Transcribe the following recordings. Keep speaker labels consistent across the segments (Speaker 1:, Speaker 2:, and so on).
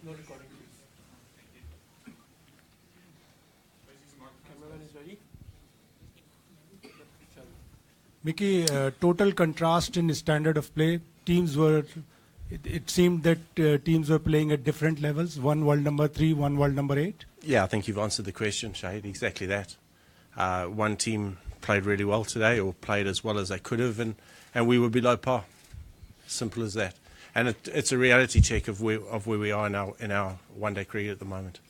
Speaker 1: No recording, please. Cameraman is ready. Micky, total contrast in standard of play. Teams were, it seemed that teams were playing at different levels. One world number 3, one world number 8.
Speaker 2: Yeah, I think you've answered the question, Shahid. Exactly that. One team played really well today, or played as well as they could have, and we were below par. Simple as that. And it's a reality check of where we are in our one-day cricket at the moment.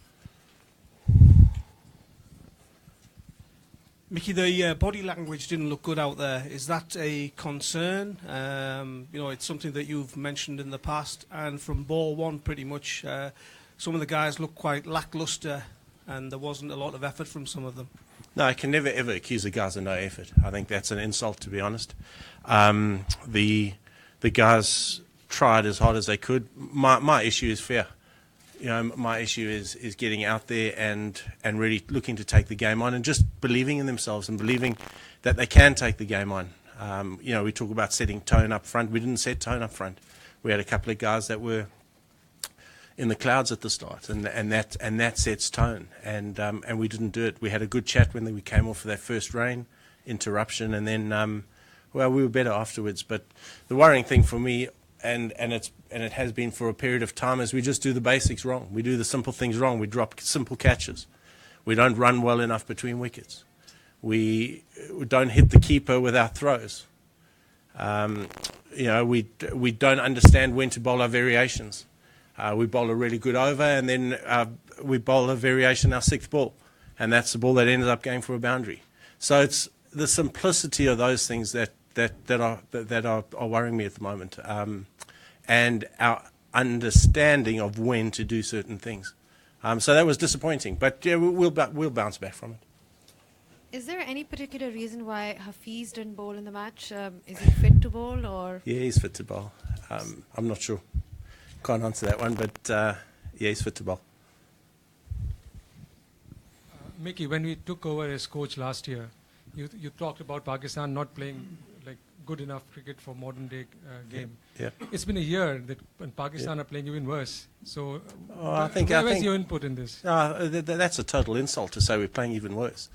Speaker 3: Micky, the body language didn't look good out there. Is that a concern? It's something that you've mentioned in the past, and from ball one, pretty much, some of the guys looked quite lacklustre, and there wasn't a lot of effort from some of them.
Speaker 2: No, I can never ever accuse the guys of no effort. I think that's an insult, to be honest. The guys tried as hard as they could. My issue is fair. My issue is getting out there and really looking to take the game on, and just believing in themselves and believing that they can take the game on. We talk about setting tone up front. We didn't set tone up front. We had a couple of guys that were in the clouds at the start, and that sets tone. And we didn't do it. We had a good chat when we came off of that first rain interruption, and then we were better afterwards. But the worrying thing for me, and it has been for a period of time, is we just do the basics wrong. We do the simple things wrong. We drop simple catches. We don't run well enough between wickets. We don't hit the keeper with our throws. We don't understand when to bowl our variations. We bowl a really good over, and then we bowl a variation our sixth ball, and that's the ball that ends up going for a boundary. So it's the simplicity of those things that are worrying me at the moment, and our understanding of when to do certain things. So that was disappointing, but yeah, we'll bounce back from it.
Speaker 4: Is there any particular reason why Hafiz didn't bowl in the match? Is he fit to bowl, or?
Speaker 2: Yeah, he's fit to bowl. I'm not sure. Can't answer that one, but yeah, he's fit to bowl.
Speaker 1: Micky, when we took over as coach last year, you talked about Pakistan not playing like good enough cricket for modern day game.
Speaker 2: Yeah.
Speaker 1: It's been a year that when Pakistan are playing even worse. So
Speaker 2: I think
Speaker 1: where's your input in this?
Speaker 2: That's a total insult to say we're playing even worse.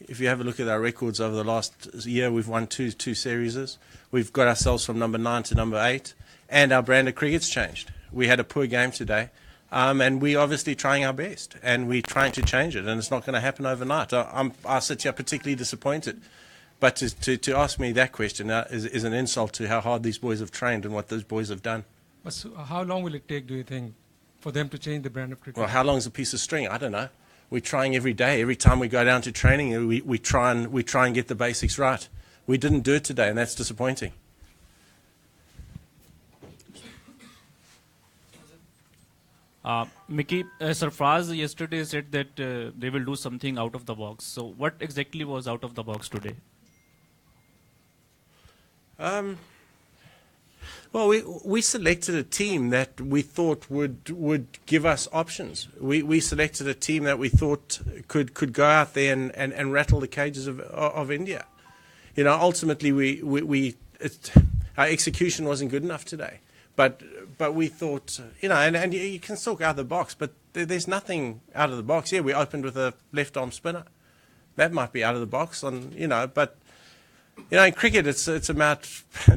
Speaker 2: If you have a look at our records over the last year, we've won two series. We've got ourselves from number 9 to number 8, and our brand of cricket's changed. We had a poor game today, and we're obviously trying our best, and we're trying to change it, and it's not going to happen overnight. I sit here particularly disappointed, but to ask me that question is an insult to how hard these boys have trained and what those boys have done.
Speaker 1: But so how long will it take, do you think, for them to change the brand of cricket?
Speaker 2: Well, how long is a piece of string? I don't know. We're trying every day. Every time we go down to training, we try and get the basics right. We didn't do it today, and that's disappointing.
Speaker 5: Micky, Sarfraz yesterday said that they will do something out of the box. So what exactly was out of the box today?
Speaker 2: Well, we selected a team that we thought would give us options. We selected a team that we thought could go out there and rattle the cages of India. Ultimately, our execution wasn't good enough today. But we thought, and you can talk out of the box, but there's nothing out of the box. Yeah, we opened with a left-arm spinner. That might be out of the box, but in cricket, it's about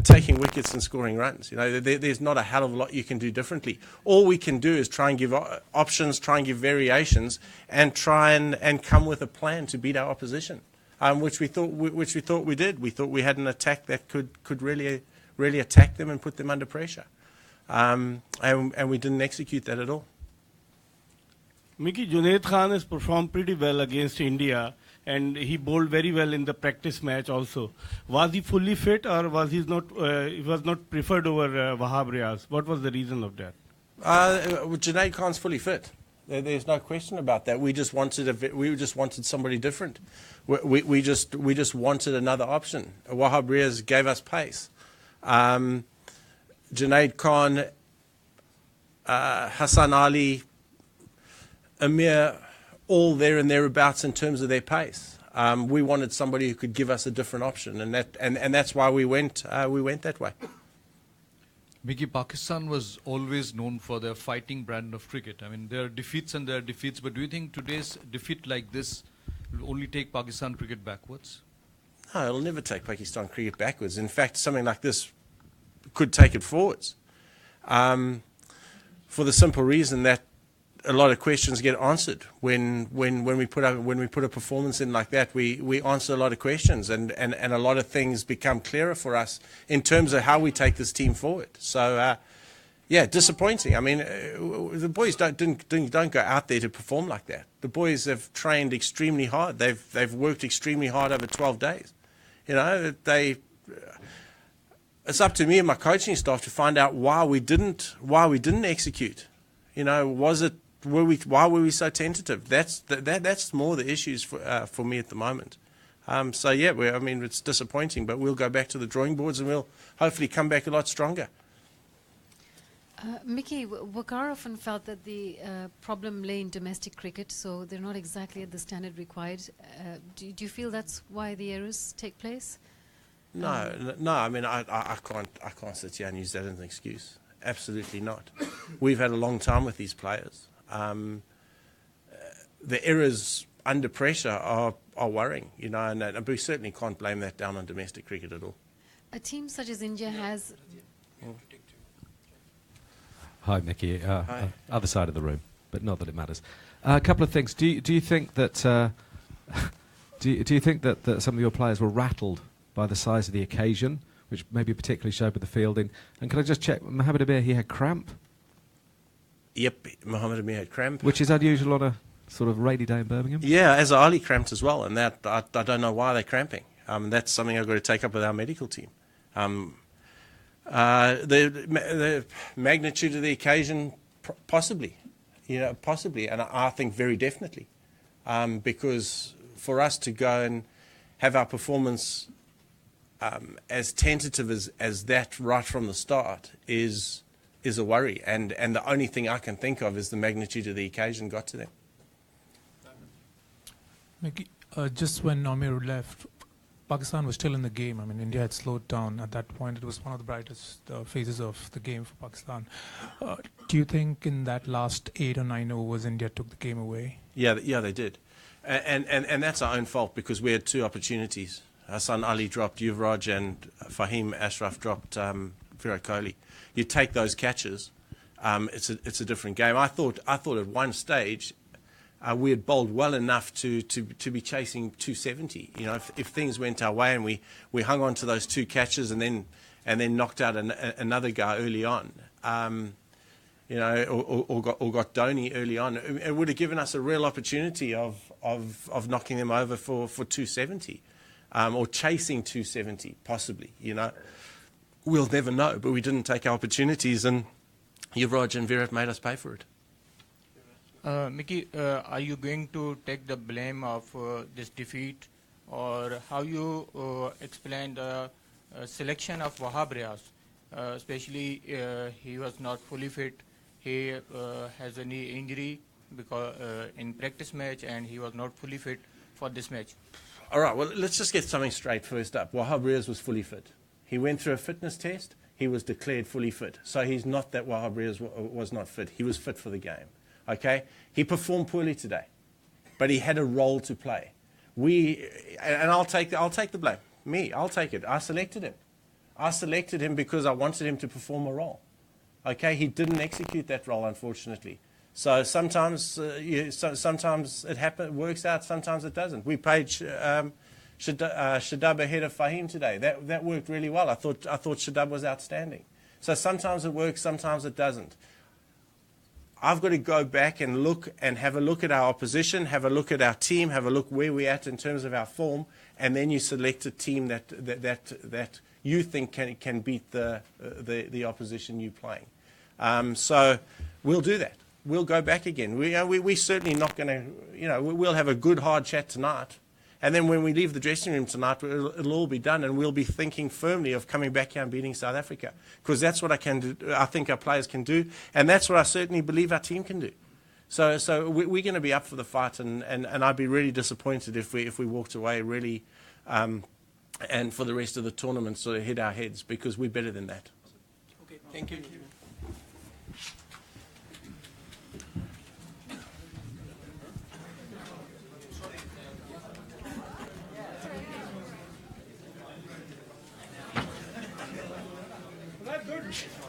Speaker 2: taking wickets and scoring runs. There's not a hell of a lot you can do differently. All we can do is try and give options, try and give variations, and try and come with a plan to beat our opposition, which we thought we did. We thought we had an attack that could really attack them and put them under pressure. And we didn't execute that at all.
Speaker 6: Micky, Junaid Khan has performed pretty well against India, and he bowled very well in the practice match also. Was he fully fit, or was he not preferred over Wahab Riaz? What was the reason of that?
Speaker 2: Junaid Khan's fully fit. There's no question about that. We just wanted somebody different. We just wanted another option. Wahab Riaz gave us pace. Junaid Khan, Hassan Ali, Amir, all there and thereabouts in terms of their pace. We wanted somebody who could give us a different option, and that's why we went that way.
Speaker 7: Micky, Pakistan was always known for their fighting brand of cricket. I mean, there are defeats and there are defeats, but do you think today's defeat like this will only take Pakistan cricket backwards?
Speaker 2: No, it'll never take Pakistan cricket backwards. In fact, something like this could take it forwards. For the simple reason that a lot of questions get answered when we put a performance in like that. We answer a lot of questions, and a lot of things become clearer for us in terms of how we take this team forward. So yeah, disappointing. I mean, the boys don't go out there to perform like that. The boys have trained extremely hard. They've worked extremely hard over 12 days. You know, it's up to me and my coaching staff to find out why we didn't execute. You know, why were we so tentative? That's more the issues for me at the moment. So yeah, I mean, it's disappointing, but we'll go back to the drawing boards and we'll hopefully come back a lot stronger.
Speaker 8: Micky, Waqar often felt that the problem lay in domestic cricket, so they're not exactly at the standard required. Do you feel that's why the errors take place?
Speaker 2: No. I mean, I can't sit here and use that as an excuse. Absolutely not. We've had a long time with these players. The errors under pressure are worrying, you know, and we certainly can't blame that down on domestic cricket at all.
Speaker 8: A team such as India has...
Speaker 9: Hi, Micky. Other side of the room, but not that it matters. A couple of things. Do you think that do you think that some of your players were rattled by the size of the occasion, which maybe particularly showed with the fielding? And can I just check, Mohammed Amir, he had cramp?
Speaker 2: Yep, Mohammed Amir had cramp.
Speaker 9: Which is unusual on a sort of rainy day in Birmingham?
Speaker 2: Yeah, as Ali cramped as well, and that I don't know why they're cramping. That's something I've got to take up with our medical team. The magnitude of the occasion, possibly, and I think very definitely, because for us to go and have our performance as tentative as that right from the start is a worry, and the only thing I can think of is the magnitude of the occasion got to them.
Speaker 10: Micky, just when Amir left, Pakistan was still in the game. I mean, India had slowed down at that point. It was one of the brightest phases of the game for Pakistan. Do you think in that last 8 or 9 overs, India took the game away? Yeah,
Speaker 2: they did. And that's our own fault because we had two opportunities. Hassan Ali dropped Yuvraj and Fahim Ashraf dropped Virat Kohli. You take those catches, it's a different game. I thought at one stage we had bowled well enough to be chasing 270. You know, if things went our way and we hung on to those two catches and then knocked out another guy early on, you know, or got Dhoni early on, it would have given us a real opportunity of knocking them over for 270, or chasing 270 possibly. You know, we'll never know, but we didn't take our opportunities, and Yuvraj and Virat made us pay for it.
Speaker 11: Micky, are you going to take the blame of this defeat, or how you explain the selection of Wahab Riaz? Especially he was not fully fit. He has a knee injury because in practice match, and he was not fully fit for this match.
Speaker 2: All right, well, let's just get something straight first up. Wahab Riaz was fully fit. He went through a fitness test. He was declared fully fit. So he's not that Wahab Riaz was not fit. He was fit for the game. Okay, he performed poorly today, but he had a role to play. And I'll take the blame. I'll take it. I selected him. I selected him because I wanted him to perform a role. Okay, he didn't execute that role, unfortunately. So sometimes sometimes it works out, sometimes it doesn't. We played Shadab ahead of Fahim today. That worked really well. I thought Shadab was outstanding. So sometimes it works, sometimes it doesn't. I've got to go back and have a look at our opposition, have a look at our team, have a look where we're at in terms of our form, and then you select a team that you think can beat the opposition you're playing. So we'll do that. We'll go back again. We're certainly not going to, we'll have a good hard chat tonight. And then when we leave the dressing room tonight, it'll all be done, and we'll be thinking firmly of coming back here and beating South Africa, because that's what I think our players can do, and that's what I certainly believe our team can do. So we're going to be up for the fight, and I'd be really disappointed if we walked away really, and for the rest of the tournament sort of hit our heads, because we're better than that.
Speaker 3: Okay,
Speaker 2: Thank you.
Speaker 6: Good.